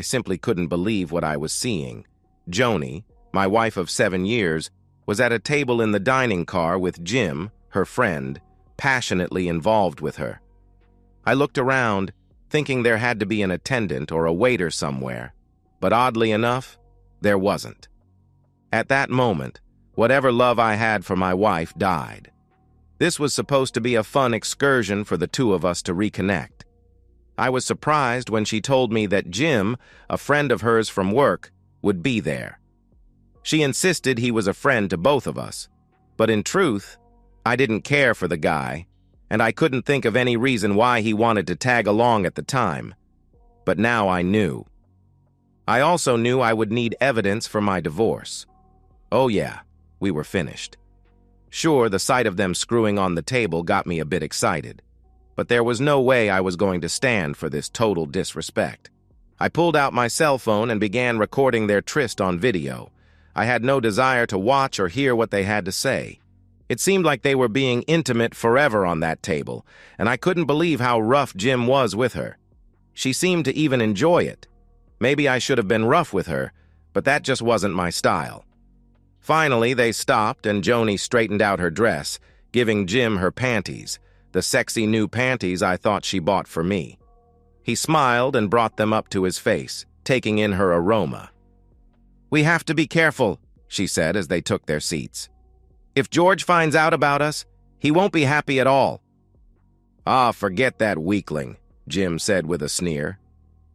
I simply couldn't believe what I was seeing. Joni, my wife of 7 years, was at a table in the dining car with Jim, her friend, passionately involved with her. I looked around, thinking there had to be an attendant or a waiter somewhere, but oddly enough, there wasn't. At that moment, whatever love I had for my wife died. This was supposed to be a fun excursion for the two of us to reconnect. I was surprised when she told me that Jim, a friend of hers from work, would be there. She insisted he was a friend to both of us, but in truth, I didn't care for the guy, and I couldn't think of any reason why he wanted to tag along at the time. But now I knew. I also knew I would need evidence for my divorce. Oh yeah, we were finished. Sure, the sight of them screwing on the table got me a bit excited, but there was no way I was going to stand for this total disrespect. I pulled out my cell phone and began recording their tryst on video. I had no desire to watch or hear what they had to say. It seemed like they were being intimate forever on that table, and I couldn't believe how rough Jim was with her. She seemed to even enjoy it. Maybe I should have been rough with her, but that just wasn't my style. Finally, they stopped and Joni straightened out her dress, giving Jim her panties, the sexy new panties I thought she bought for me. He smiled and brought them up to his face, taking in her aroma. "We have to be careful," she said as they took their seats. "If George finds out about us, he won't be happy at all." "Ah, forget that weakling," Jim said with a sneer.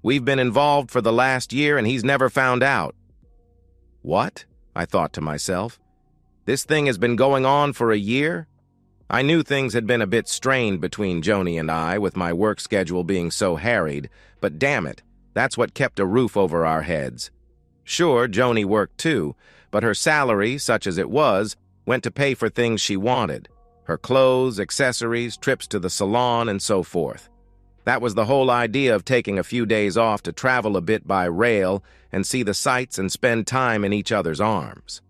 "We've been involved for the last year and he's never found out." What? I thought to myself. This thing has been going on for a year? I knew things had been a bit strained between Joni and I, with my work schedule being so harried, but damn it, that's what kept a roof over our heads. Sure, Joni worked too, but her salary, such as it was, went to pay for things she wanted. Her clothes, accessories, trips to the salon, and so forth. That was the whole idea of taking a few days off to travel a bit by rail and see the sights and spend time in each other's arms.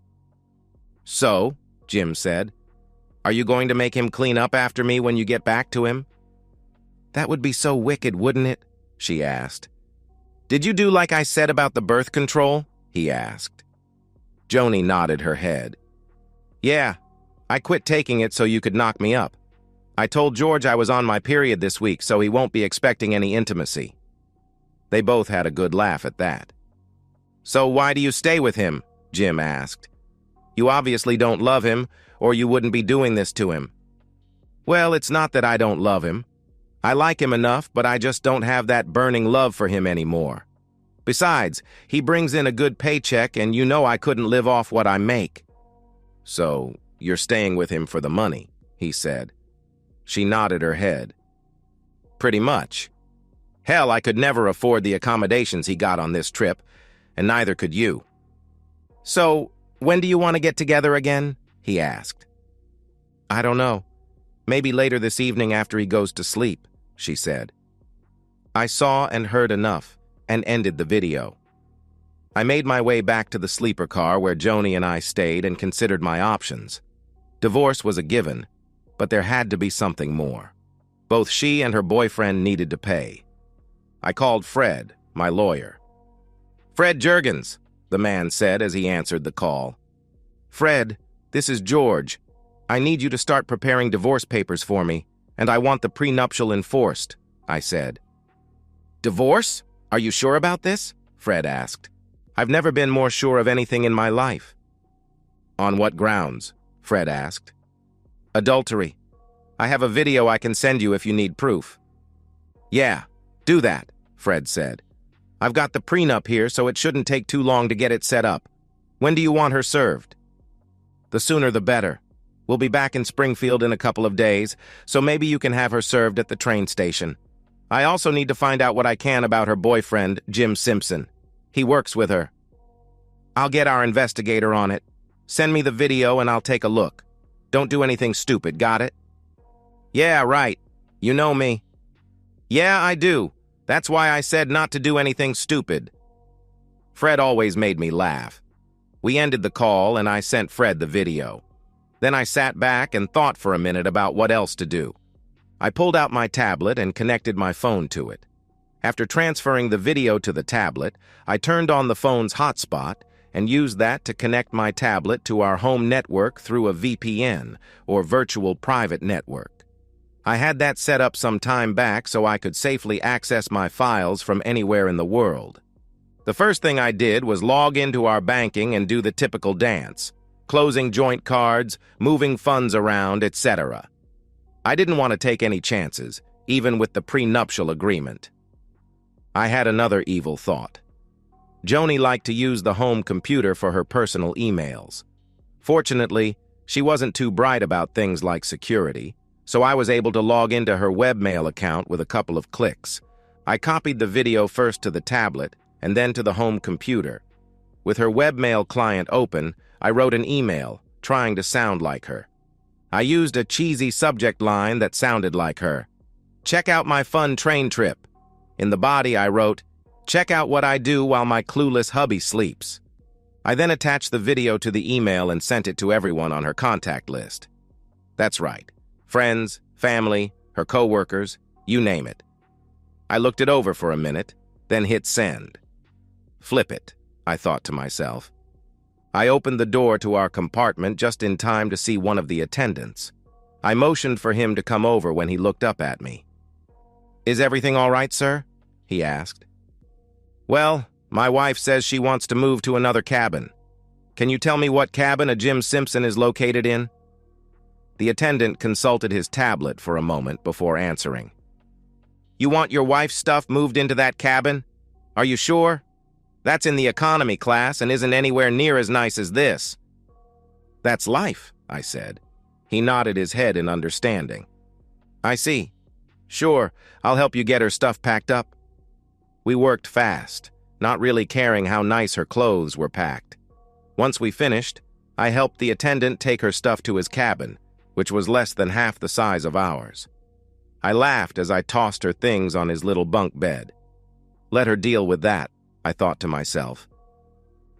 "So," Jim said, "are you going to make him clean up after me when you get back to him?" "That would be so wicked, wouldn't it?" she asked. "Did you do like I said about the birth control?" he asked. Joni nodded her head. "Yeah, I quit taking it so you could knock me up. I told George I was on my period this week, so he won't be expecting any intimacy." They both had a good laugh at that. "So why do you stay with him?" Jim asked. "You obviously don't love him, or you wouldn't be doing this to him." "Well, it's not that I don't love him. I like him enough, but I just don't have that burning love for him anymore. Besides, he brings in a good paycheck, and you know I couldn't live off what I make." "So, you're staying with him for the money," he said. She nodded her head. "Pretty much. Hell, I could never afford the accommodations he got on this trip, and neither could you." "So, when do you want to get together again?" he asked. "I don't know. Maybe later this evening after he goes to sleep," she said. I saw and heard enough and ended the video. I made my way back to the sleeper car where Joni and I stayed and considered my options. Divorce was a given, but there had to be something more. Both she and her boyfriend needed to pay. I called Fred, my lawyer. "Fred Juergens," the man said as he answered the call. "Fred, this is George. I need you to start preparing divorce papers for me, and I want the prenuptial enforced," I said. "Divorce? Are you sure about this?" Fred asked. "I've never been more sure of anything in my life." "On what grounds?" Fred asked. "Adultery. I have a video I can send you if you need proof." "Yeah, do that," Fred said. "I've got the prenup here, so it shouldn't take too long to get it set up. When do you want her served?" "The sooner the better. We'll be back in Springfield in a couple of days, so maybe you can have her served at the train station. I also need to find out what I can about her boyfriend, Jim Simpson. He works with her." "I'll get our investigator on it. Send me the video and I'll take a look. Don't do anything stupid, got it?" "Yeah, right. You know me." "Yeah, I do. That's why I said not to do anything stupid." Fred always made me laugh. We ended the call and I sent Fred the video. Then I sat back and thought for a minute about what else to do. I pulled out my tablet and connected my phone to it. After transferring the video to the tablet, I turned on the phone's hotspot and used that to connect my tablet to our home network through a VPN, or virtual private network. I had that set up some time back so I could safely access my files from anywhere in the world. The first thing I did was log into our banking and do the typical dance, closing joint cards, moving funds around, etc. I didn't want to take any chances, even with the prenuptial agreement. I had another evil thought. Joni liked to use the home computer for her personal emails. Fortunately, she wasn't too bright about things like security, so I was able to log into her webmail account with a couple of clicks. I copied the video first to the tablet and then to the home computer. With her webmail client open, I wrote an email, trying to sound like her. I used a cheesy subject line that sounded like her. "Check out my fun train trip." In the body, I wrote, "Check out what I do while my clueless hubby sleeps." I then attached the video to the email and sent it to everyone on her contact list. That's right. Friends, family, her coworkers, you name it. I looked it over for a minute, then hit send. Flip it, I thought to myself. I opened the door to our compartment just in time to see one of the attendants. I motioned for him to come over when he looked up at me. "Is everything all right, sir?" he asked. "Well, my wife says she wants to move to another cabin. Can you tell me what cabin a Jim Simpson is located in?" The attendant consulted his tablet for a moment before answering. "You want your wife's stuff moved into that cabin? Are you sure? That's in the economy class and isn't anywhere near as nice as this." "That's life," I said. He nodded his head in understanding. "I see. Sure, I'll help you get her stuff packed up." We worked fast, not really caring how nice her clothes were packed. Once we finished, I helped the attendant take her stuff to his cabin, which was less than half the size of ours. I laughed as I tossed her things on his little bunk bed. Let her deal with that, I thought to myself.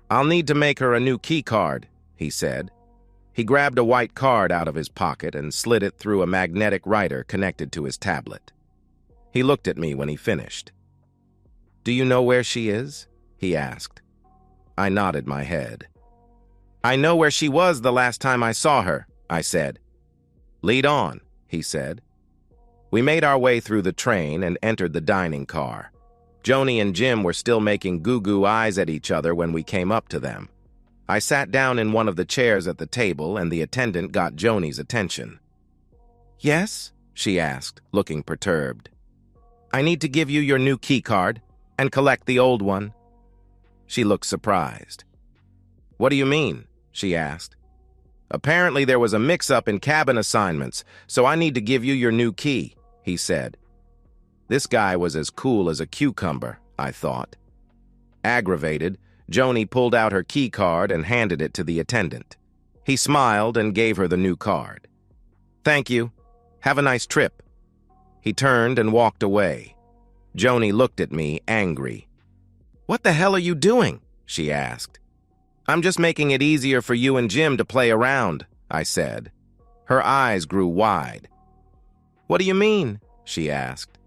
"I'll need to make her a new key card," he said. He grabbed a white card out of his pocket and slid it through a magnetic writer connected to his tablet. He looked at me when he finished. "Do you know where she is?" he asked. I nodded my head. "I know where she was the last time I saw her," I said. "Lead on," he said. We made our way through the train and entered the dining car. Joni and Jim were still making goo-goo eyes at each other when we came up to them. I sat down in one of the chairs at the table and the attendant got Joni's attention. "Yes?" she asked, looking perturbed. "I need to give you your new key card and collect the old one." She looked surprised. "What do you mean?" she asked. "Apparently there was a mix-up in cabin assignments, so I need to give you your new key," he said. This guy was as cool as a cucumber, I thought. Aggravated, Joni pulled out her key card and handed it to the attendant. He smiled and gave her the new card. "Thank you. Have a nice trip." He turned and walked away. Joni looked at me, angry. "What the hell are you doing?" she asked. "I'm just making it easier for you and Jim to play around," I said. Her eyes grew wide. "What do you mean?" she asked.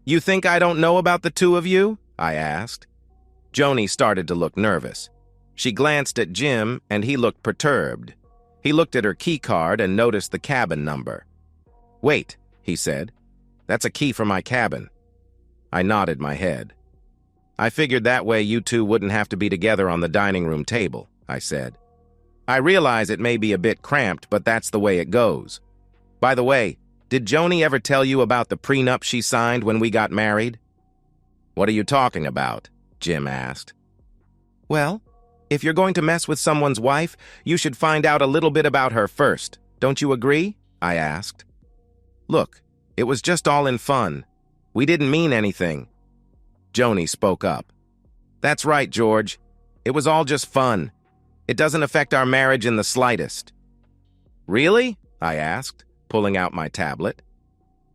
"You think I don't know about the two of you?" I asked. Joni started to look nervous. She glanced at Jim, and he looked perturbed. He looked at her key card and noticed the cabin number. "Wait," he said. "That's a key for my cabin." I nodded my head. "I figured that way you two wouldn't have to be together on the dining room table," I said. "I realize it may be a bit cramped, but that's the way it goes. By the way, did Joni ever tell you about the prenup she signed when we got married?" "What are you talking about?" Jim asked. "Well, if you're going to mess with someone's wife, you should find out a little bit about her first. Don't you agree?" I asked. "Look, it was just all in fun. We didn't mean anything." Joni spoke up. "That's right, George. It was all just fun. It doesn't affect our marriage in the slightest." "Really?" I asked, pulling out my tablet.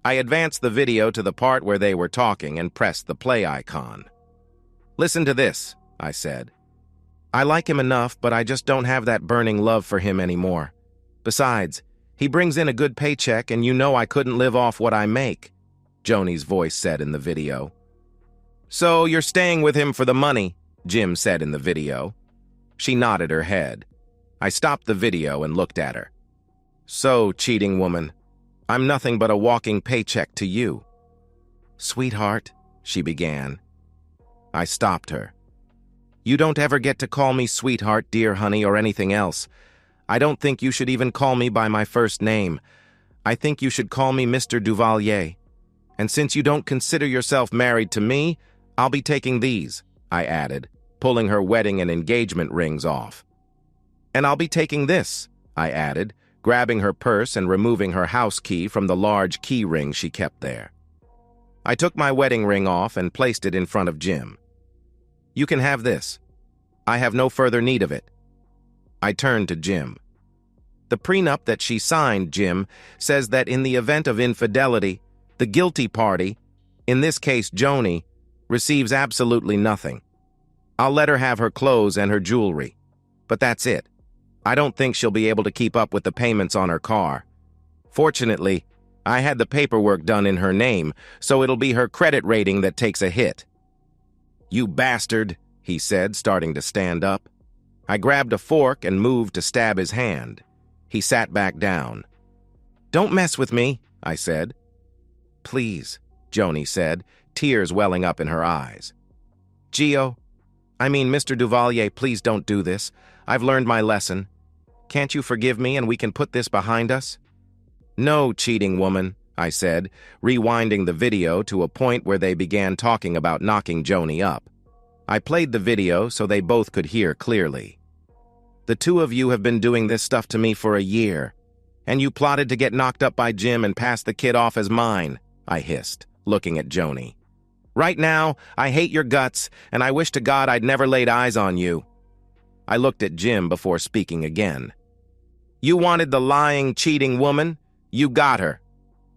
I advanced the video to the part where they were talking and pressed the play icon. "Listen to this," I said. "I like him enough, but I just don't have that burning love for him anymore. Besides, he brings in a good paycheck and you know I couldn't live off what I make," Joni's voice said in the video. "So you're staying with him for the money," Jim said in the video. She nodded her head. I stopped the video and looked at her. "So, cheating woman, I'm nothing but a walking paycheck to you." "Sweetheart," she began. I stopped her. "You don't ever get to call me sweetheart, dear honey, or anything else. I don't think you should even call me by my first name. I think you should call me Mr. Duvalier. And since you don't consider yourself married to me, I'll be taking these," I added, pulling her wedding and engagement rings off. "And I'll be taking this," I added, grabbing her purse and removing her house key from the large key ring she kept there. I took my wedding ring off and placed it in front of Jim. "You can have this. I have no further need of it." I turned to Jim. "The prenup that she signed, Jim, says that in the event of infidelity, the guilty party, in this case Joni, receives absolutely nothing. I'll let her have her clothes and her jewelry, but that's it. I don't think she'll be able to keep up with the payments on her car. Fortunately, I had the paperwork done in her name, so it'll be her credit rating that takes a hit." "You bastard," he said, starting to stand up. I grabbed a fork and moved to stab his hand. He sat back down. "Don't mess with me," I said. "Please," Joni said, tears welling up in her eyes. "Mr. Duvalier, please don't do this. I've learned my lesson. Can't you forgive me and we can put this behind us?" "No, cheating woman," I said, rewinding the video to a point where they began talking about knocking Joni up. I played the video so they both could hear clearly. "The two of you have been doing this stuff to me for a year, and you plotted to get knocked up by Jim and pass the kid off as mine," I hissed, looking at Joni. "Right now, I hate your guts, and I wish to God I'd never laid eyes on you." I looked at Jim before speaking again. "You wanted the lying, cheating woman? You got her.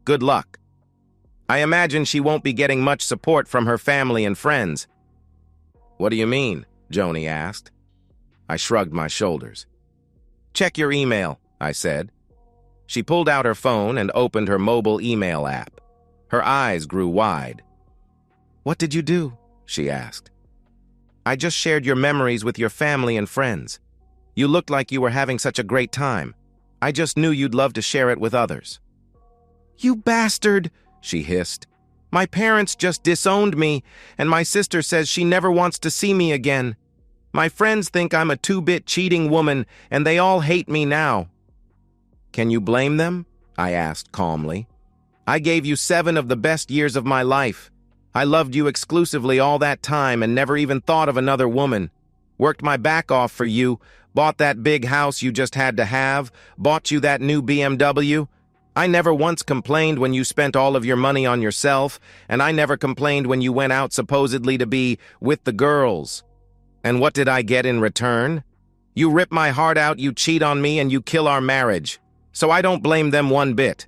Good luck. I imagine she won't be getting much support from her family and friends." "What do you mean?" Joni asked. I shrugged my shoulders. "Check your email," I said. She pulled out her phone and opened her mobile email app. Her eyes grew wide. "What did you do?" she asked. "I just shared your memories with your family and friends. You looked like you were having such a great time. I just knew you'd love to share it with others." "You bastard!" she hissed. "My parents just disowned me, and my sister says she never wants to see me again. My friends think I'm a two-bit cheating woman, and they all hate me now." "Can you blame them?" I asked calmly. "I gave you 7 of the best years of my life. I loved you exclusively all that time and never even thought of another woman. Worked my back off for you, bought that big house you just had to have, bought you that new BMW. I never once complained when you spent all of your money on yourself, and I never complained when you went out supposedly to be with the girls. And what did I get in return? You rip my heart out, you cheat on me, and you kill our marriage. So I don't blame them one bit."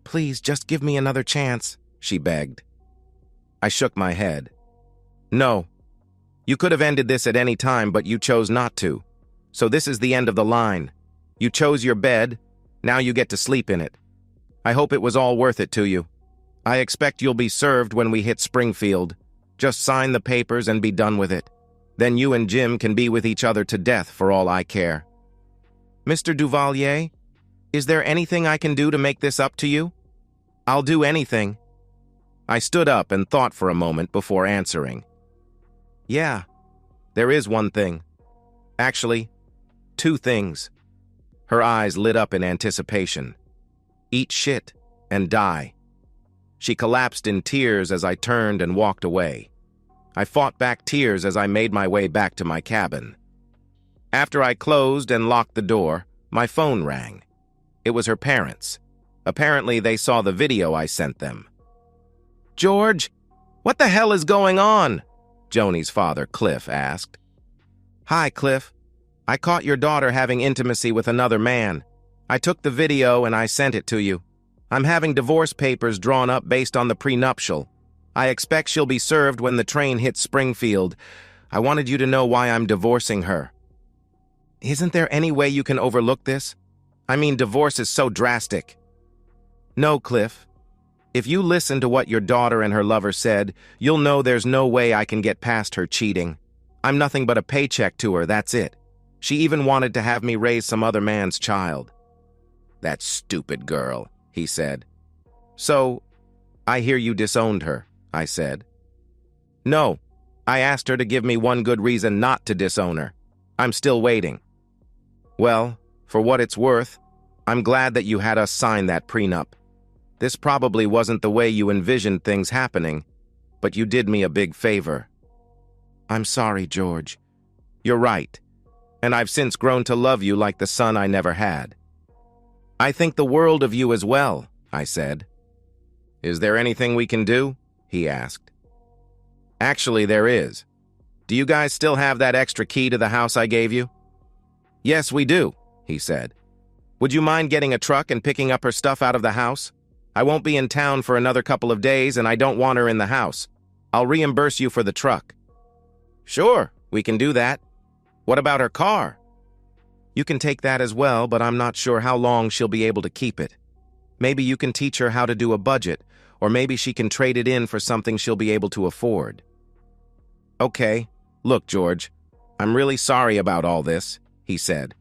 "Please, just give me another chance," she begged. I shook my head. "No. You could have ended this at any time, but you chose not to. So this is the end of the line. You chose your bed, now you get to sleep in it. I hope it was all worth it to you. I expect you'll be served when we hit Springfield. Just sign the papers and be done with it. Then you and Jim can be with each other to death for all I care." "Mr. Duvalier, is there anything I can do to make this up to you?" "I'll do anything." I stood up and thought for a moment before answering. "Yeah, there is one thing. Actually, 2 things." Her eyes lit up in anticipation. "Eat shit and die." She collapsed in tears as I turned and walked away. I fought back tears as I made my way back to my cabin. After I closed and locked the door, my phone rang. It was her parents. Apparently, they saw the video I sent them. "George, what the hell is going on?" Joni's father, Cliff, asked. "Hi, Cliff. I caught your daughter having intimacy with another man. I took the video and I sent it to you. I'm having divorce papers drawn up based on the prenuptial. I expect she'll be served when the train hits Springfield. I wanted you to know why I'm divorcing her." "Isn't there any way you can overlook this? I mean, divorce is so drastic." "No, Cliff. If you listen to what your daughter and her lover said, you'll know there's no way I can get past her cheating. I'm nothing but a paycheck to her, that's it. She even wanted to have me raise some other man's child." "That stupid girl," he said. "So, I hear you disowned her," I said. "No, I asked her to give me one good reason not to disown her. I'm still waiting." "Well, for what it's worth, I'm glad that you had us sign that prenup. This probably wasn't the way you envisioned things happening, but you did me a big favor." "I'm sorry, George. You're right, and I've since grown to love you like the son I never had." "I think the world of you as well," I said. "Is there anything we can do?" he asked. "Actually, there is. Do you guys still have that extra key to the house I gave you?" "Yes, we do," he said. "Would you mind getting a truck and picking up her stuff out of the house? I won't be in town for another couple of days, and I don't want her in the house. I'll reimburse you for the truck." "Sure, we can do that. What about her car?" "You can take that as well, but I'm not sure how long she'll be able to keep it. Maybe you can teach her how to do a budget, or maybe she can trade it in for something she'll be able to afford." "Okay, look, George, I'm really sorry about all this," he said.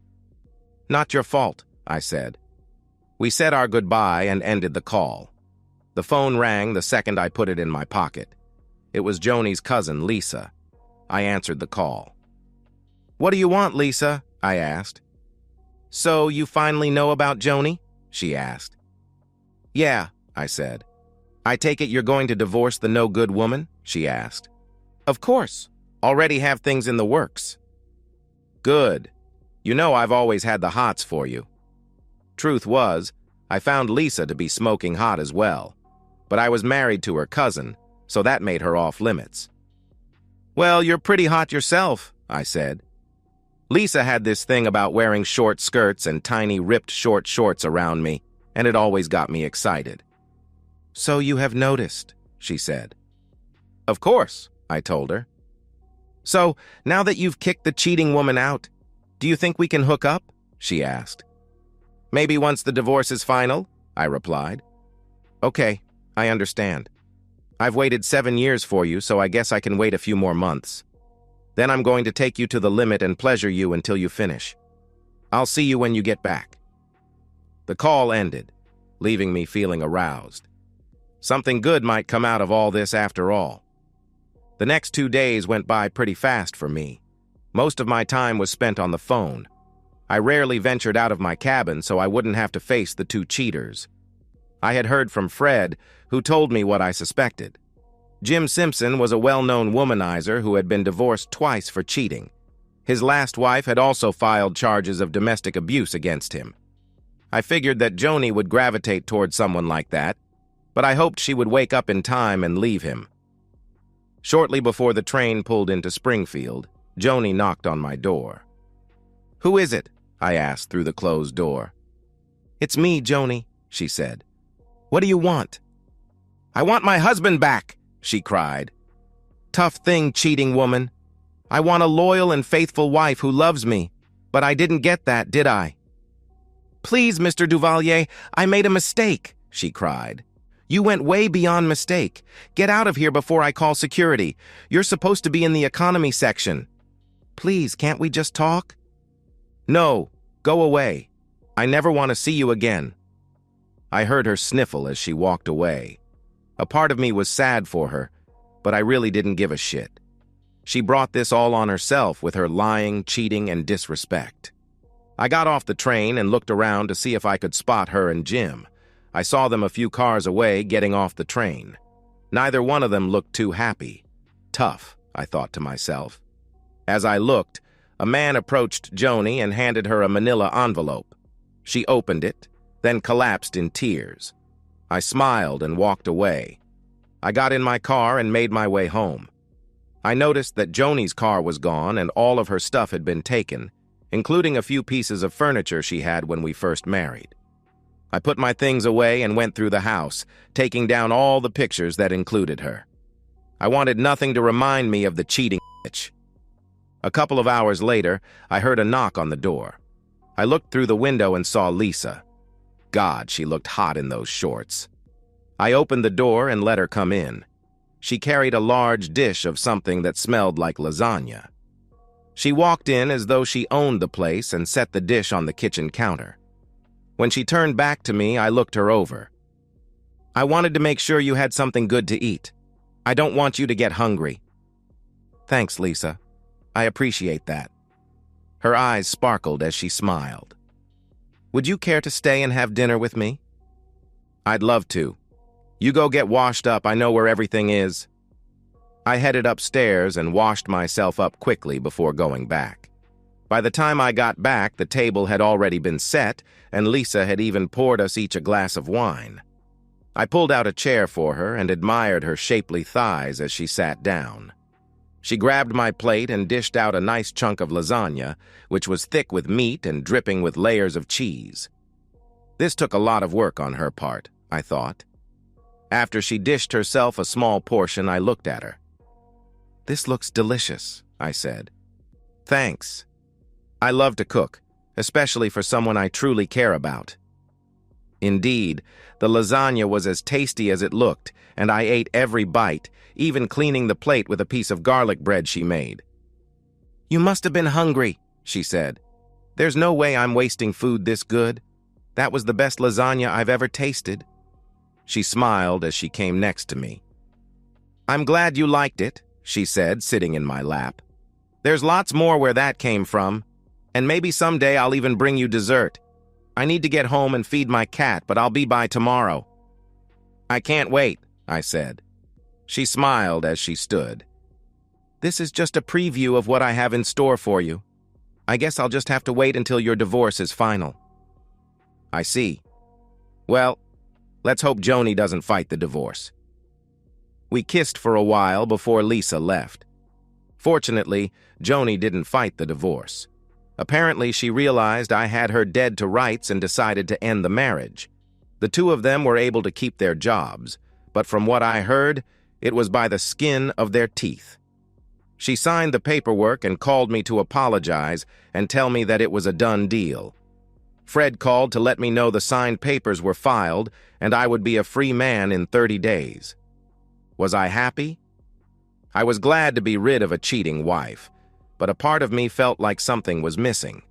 "Not your fault," I said. We said our goodbye and ended the call. The phone rang the second I put it in my pocket. It was Joni's cousin, Lisa. I answered the call. "What do you want, Lisa?" I asked. "So you finally know about Joni?" she asked. "Yeah," I said. "I take it you're going to divorce the no-good woman?" she asked. "Of course. Already have things in the works." "Good. You know I've always had the hots for you." Truth was, I found Lisa to be smoking hot as well, but I was married to her cousin, so that made her off limits. "Well, you're pretty hot yourself," I said. Lisa had this thing about wearing short skirts and tiny ripped short shorts around me, and it always got me excited. "So you have noticed," she said. "Of course," I told her. "So, now that you've kicked the cheating woman out, do you think we can hook up?" she asked. "Maybe once the divorce is final," I replied. "Okay, I understand. I've waited 7 years for you, so I guess I can wait a few more months. Then I'm going to take you to the limit and pleasure you until you finish. I'll see you when you get back." The call ended, leaving me feeling aroused. Something good might come out of all this after all. The next 2 days went by pretty fast for me. Most of my time was spent on the phone. I rarely ventured out of my cabin so I wouldn't have to face the two cheaters. I had heard from Fred, who told me what I suspected. Jim Simpson was a well-known womanizer who had been divorced twice for cheating. His last wife had also filed charges of domestic abuse against him. I figured that Joni would gravitate toward someone like that, but I hoped she would wake up in time and leave him. Shortly before the train pulled into Springfield, Joni knocked on my door. "Who is it?" I asked through the closed door. "It's me, Joni," she said. "What do you want?" "I want my husband back," she cried. "Tough thing, cheating woman. I want a loyal and faithful wife who loves me, but I didn't get that, did I?" "Please, Mr. Duvalier, I made a mistake," she cried. "You went way beyond mistake. Get out of here before I call security. You're supposed to be in the economy section. Please, can't we just talk?" "No, go away. I never want to see you again." I heard her sniffle as she walked away. A part of me was sad for her, but I really didn't give a shit. She brought this all on herself with her lying, cheating, and disrespect. I got off the train and looked around to see if I could spot her and Jim. I saw them a few cars away getting off the train. Neither one of them looked too happy. Tough, I thought to myself. As I looked, a man approached Joni and handed her a manila envelope. She opened it, then collapsed in tears. I smiled and walked away. I got in my car and made my way home. I noticed that Joni's car was gone and all of her stuff had been taken, including a few pieces of furniture she had when we first married. I put my things away and went through the house, taking down all the pictures that included her. I wanted nothing to remind me of the cheating bitch. A couple of hours later, I heard a knock on the door. I looked through the window and saw Lisa. God, she looked hot in those shorts. I opened the door and let her come in. She carried a large dish of something that smelled like lasagna. She walked in as though she owned the place and set the dish on the kitchen counter. When she turned back to me, I looked her over. "I wanted to make sure you had something good to eat. I don't want you to get hungry." "Thanks, Lisa. I appreciate that." Her eyes sparkled as she smiled. "Would you care to stay and have dinner with me?" "I'd love to. You go get washed up. I know where everything is." I headed upstairs and washed myself up quickly before going back. By the time I got back, the table had already been set, and Lisa had even poured us each a glass of wine. I pulled out a chair for her and admired her shapely thighs as she sat down. She grabbed my plate and dished out a nice chunk of lasagna, which was thick with meat and dripping with layers of cheese. This took a lot of work on her part, I thought. After she dished herself a small portion, I looked at her. "This looks delicious," I said. "Thanks. I love to cook, especially for someone I truly care about." Indeed, the lasagna was as tasty as it looked, and I ate every bite, even cleaning the plate with a piece of garlic bread she made. "You must have been hungry," she said. "There's no way I'm wasting food this good. That was the best lasagna I've ever tasted." She smiled as she came next to me. "I'm glad you liked it," she said, sitting in my lap. "There's lots more where that came from, and maybe someday I'll even bring you dessert. I need to get home and feed my cat, but I'll be by tomorrow." "I can't wait," I said. She smiled as she stood. "This is just a preview of what I have in store for you. I guess I'll just have to wait until your divorce is final." "I see. Well, let's hope Joni doesn't fight the divorce." We kissed for a while before Lisa left. Fortunately, Joni didn't fight the divorce. Apparently, she realized I had her dead to rights and decided to end the marriage. The two of them were able to keep their jobs, but from what I heard, it was by the skin of their teeth. She signed the paperwork and called me to apologize and tell me that it was a done deal. Fred called to let me know the signed papers were filed and I would be a free man in 30 days. Was I happy? I was glad to be rid of a cheating wife, but a part of me felt like something was missing.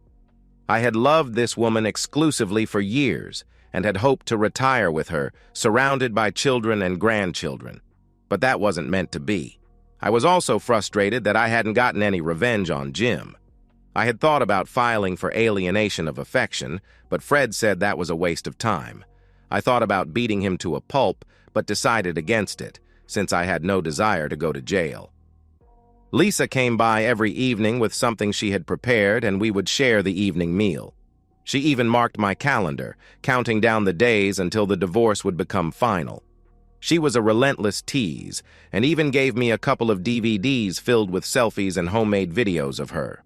I had loved this woman exclusively for years and had hoped to retire with her, surrounded by children and grandchildren. But that wasn't meant to be. I was also frustrated that I hadn't gotten any revenge on Jim. I had thought about filing for alienation of affection, but Fred said that was a waste of time. I thought about beating him to a pulp, but decided against it, since I had no desire to go to jail. Lisa came by every evening with something she had prepared, and we would share the evening meal. She even marked my calendar, counting down the days until the divorce would become final. She was a relentless tease, and even gave me a couple of DVDs filled with selfies and homemade videos of her.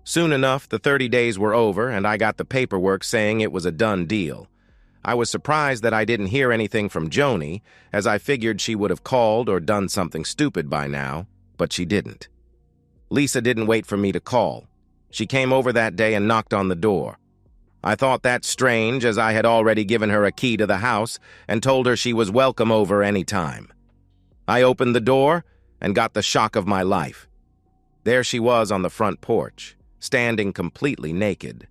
Soon enough, the 30 days were over, and I got the paperwork saying it was a done deal. I was surprised that I didn't hear anything from Joni, as I figured she would have called or done something stupid by now, but she didn't. Lisa didn't wait for me to call. She came over that day and knocked on the door. I thought that strange, as I had already given her a key to the house and told her she was welcome over any time. I opened the door and got the shock of my life. There she was on the front porch, standing completely naked.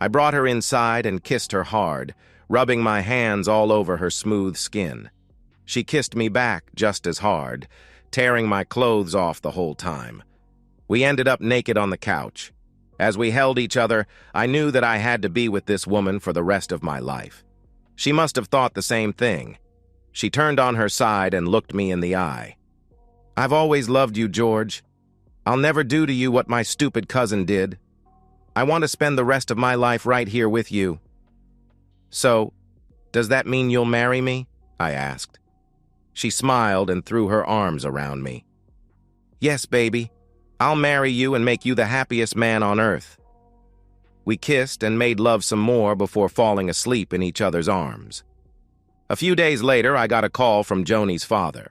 I brought her inside and kissed her hard, rubbing my hands all over her smooth skin. She kissed me back just as hard, tearing my clothes off the whole time. We ended up naked on the couch. As we held each other, I knew that I had to be with this woman for the rest of my life. She must have thought the same thing. She turned on her side and looked me in the eye. "I've always loved you, George. I'll never do to you what my stupid cousin did. I want to spend the rest of my life right here with you." "So, does that mean you'll marry me?" I asked. She smiled and threw her arms around me. "Yes, baby. I'll marry you and make you the happiest man on earth." We kissed and made love some more before falling asleep in each other's arms. A few days later, I got a call from Joni's father.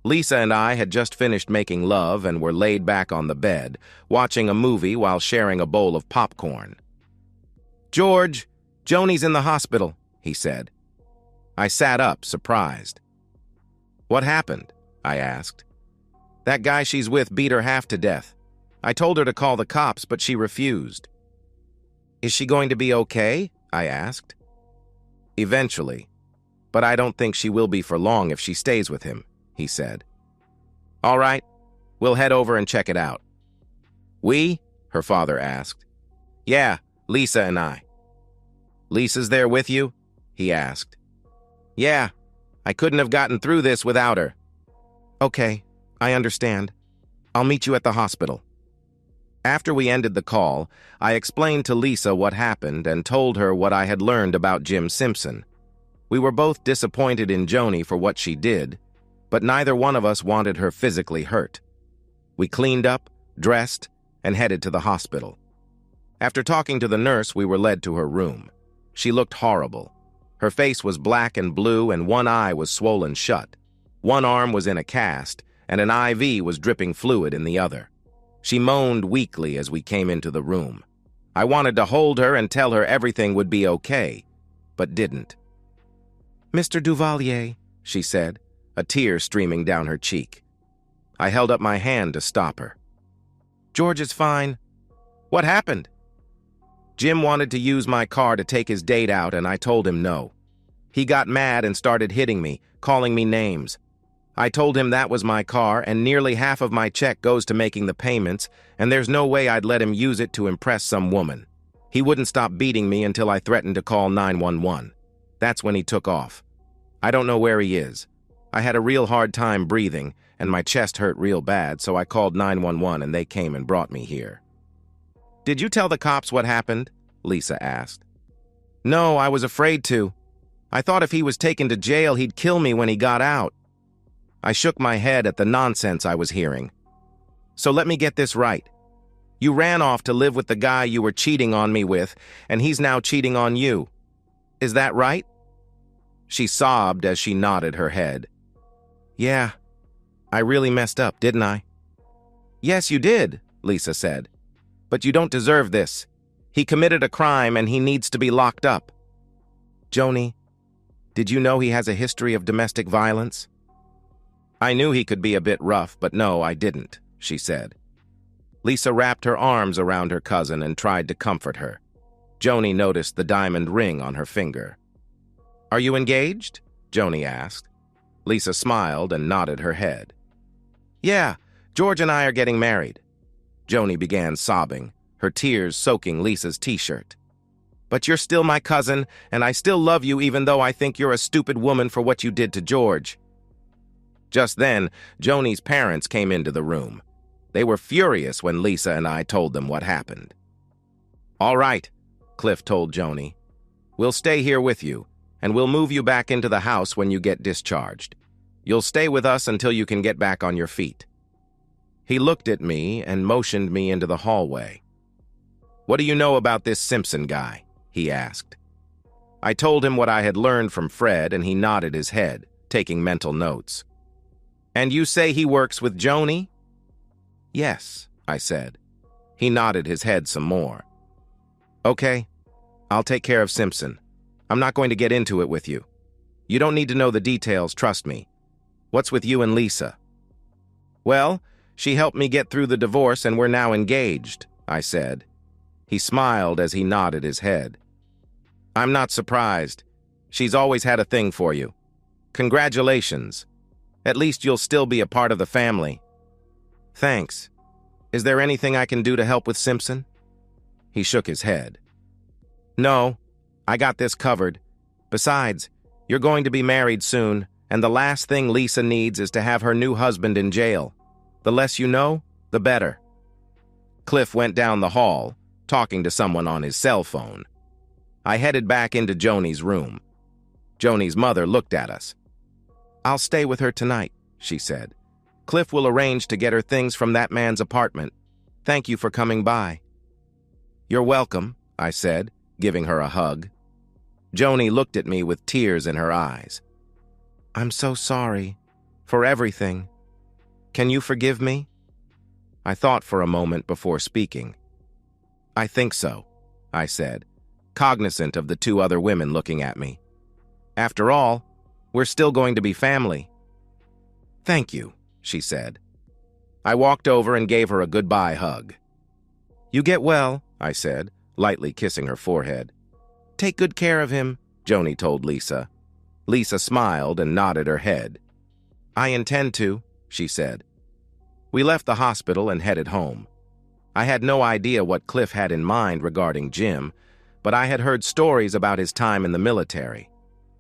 Lisa and I had just finished making love and were laid back on the bed, watching a movie while sharing a bowl of popcorn. "George, Joni's in the hospital," he said. I sat up, surprised. "What happened?" I asked. "That guy she's with beat her half to death. I told her to call the cops, but she refused." "Is she going to be okay?" I asked. "Eventually, but I don't think she will be for long if she stays with him," he said. "All right, we'll head over and check it out." "We?" her father asked. "Yeah, Lisa and I." "Lisa's there with you?" he asked. "Yeah, I couldn't have gotten through this without her." "Okay, I understand. I'll meet you at the hospital." After we ended the call, I explained to Lisa what happened and told her what I had learned about Jim Simpson. We were both disappointed in Joni for what she did, but neither one of us wanted her physically hurt. We cleaned up, dressed, and headed to the hospital. After talking to the nurse, we were led to her room. She looked horrible. Her face was black and blue, and one eye was swollen shut. One arm was in a cast, and an IV was dripping fluid in the other. She moaned weakly as we came into the room. I wanted to hold her and tell her everything would be okay, but didn't. "Mr. Duvalier," she said, a tear streaming down her cheek. I held up my hand to stop her. "George is fine." "What happened?" "Jim wanted to use my car to take his date out, and I told him no. He got mad and started hitting me, calling me names. I told him that was my car, and nearly half of my check goes to making the payments, and there's no way I'd let him use it to impress some woman. He wouldn't stop beating me until I threatened to call 911. That's when he took off. I don't know where he is. I had a real hard time breathing, and my chest hurt real bad, so I called 911 and they came and brought me here." "Did you tell the cops what happened?" Lisa asked. "No, I was afraid to. I thought if he was taken to jail, he'd kill me when he got out." I shook my head at the nonsense I was hearing. "So let me get this right. You ran off to live with the guy you were cheating on me with, and he's now cheating on you. Is that right?" She sobbed as she nodded her head. "Yeah, I really messed up, didn't I?" "Yes, you did," Lisa said. "But you don't deserve this. He committed a crime and he needs to be locked up." "Joni, did you know he has a history of domestic violence?" "I knew he could be a bit rough, but no, I didn't," she said. Lisa wrapped her arms around her cousin and tried to comfort her. Joni noticed the diamond ring on her finger. "Are you engaged?" Joni asked. Lisa smiled and nodded her head. "Yeah, George and I are getting married." Joni began sobbing, her tears soaking Lisa's t-shirt. "But you're still my cousin, and I still love you even though I think you're a stupid woman for what you did to George." Just then, Joni's parents came into the room. They were furious when Lisa and I told them what happened. "All right," Cliff told Joni. "We'll stay here with you, and we'll move you back into the house when you get discharged. You'll stay with us until you can get back on your feet." He looked at me and motioned me into the hallway. "What do you know about this Simpson guy?" he asked. I told him what I had learned from Fred, and he nodded his head, taking mental notes. "And you say he works with Joni?" "Yes," I said. He nodded his head some more. "Okay, I'll take care of Simpson. I'm not going to get into it with you. You don't need to know the details, trust me. What's with you and Lisa?" "Well, she helped me get through the divorce and we're now engaged," I said. He smiled as he nodded his head. "I'm not surprised. She's always had a thing for you. Congratulations. At least you'll still be a part of the family." "Thanks. Is there anything I can do to help with Simpson?" He shook his head. "No, I got this covered. Besides, you're going to be married soon, and the last thing Lisa needs is to have her new husband in jail. The less you know, the better." Cliff went down the hall, talking to someone on his cell phone. I headed back into Joni's room. Joni's mother looked at us. "I'll stay with her tonight," she said. "Cliff will arrange to get her things from that man's apartment. Thank you for coming by." "You're welcome," I said, giving her a hug. Joni looked at me with tears in her eyes. "I'm so sorry. For everything. Can you forgive me?" I thought for a moment before speaking. "I think so," I said, cognizant of the two other women looking at me. After all, we're still going to be family. Thank you, she said. I walked over and gave her a goodbye hug. You get well, I said, lightly kissing her forehead. Take good care of him, Joni told Lisa. Lisa smiled and nodded her head. I intend to, she said. We left the hospital and headed home. I had no idea what Cliff had in mind regarding Jim, but I had heard stories about his time in the military.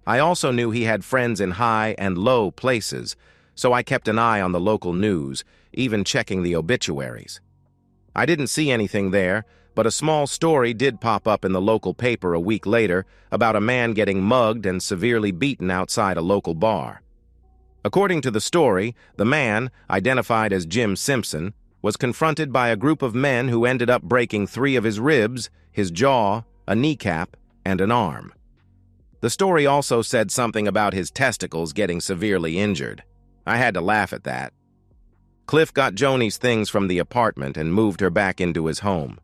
I also knew he had friends in high and low places, so I kept an eye on the local news, even checking the obituaries. I didn't see anything there, but a small story did pop up in the local paper a week later about a man getting mugged and severely beaten outside a local bar. According to the story, the man, identified as Jim Simpson, was confronted by a group of men who ended up breaking 3 of his ribs, his jaw, a kneecap, and an arm. The story also said something about his testicles getting severely injured. I had to laugh at that. Cliff got Joni's things from the apartment and moved her back into his home.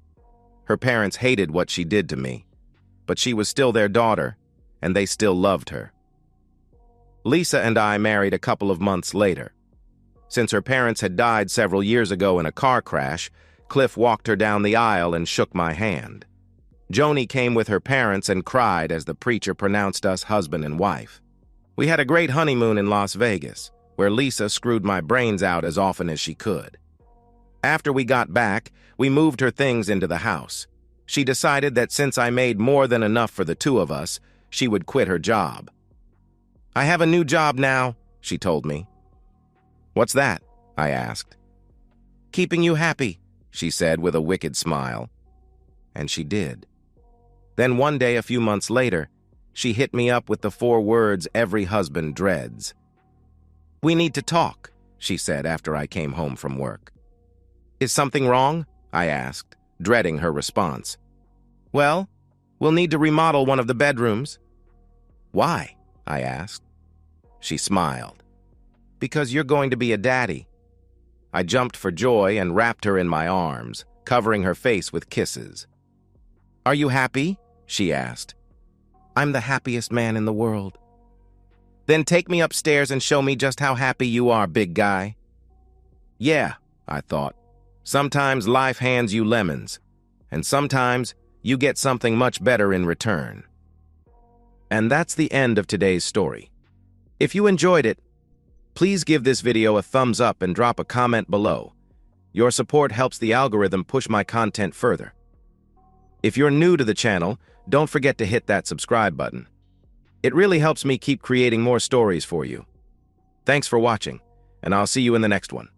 Her parents hated what she did to me, but she was still their daughter, and they still loved her. Lisa and I married a couple of months later. Since her parents had died several years ago in a car crash, Cliff walked her down the aisle and shook my hand. Joni came with her parents and cried as the preacher pronounced us husband and wife. We had a great honeymoon in Las Vegas, where Lisa screwed my brains out as often as she could. After we got back, we moved her things into the house. She decided that since I made more than enough for the 2 of us, she would quit her job. I have a new job now, she told me. What's that? I asked. Keeping you happy, she said with a wicked smile. And she did. Then one day a few months later, she hit me up with the 4 words every husband dreads. We need to talk, she said after I came home from work. Is something wrong? I asked, dreading her response. Well, we'll need to remodel one of the bedrooms. Why? I asked. She smiled. Because you're going to be a daddy. I jumped for joy and wrapped her in my arms, covering her face with kisses. Are you happy? She asked. I'm the happiest man in the world. Then take me upstairs and show me just how happy you are, big guy. Yeah, I thought. Sometimes life hands you lemons, and sometimes you get something much better in return. And that's the end of today's story. If you enjoyed it, please give this video a thumbs up and drop a comment below. Your support helps the algorithm push my content further. If you're new to the channel, don't forget to hit that subscribe button. It really helps me keep creating more stories for you. Thanks for watching, and I'll see you in the next one.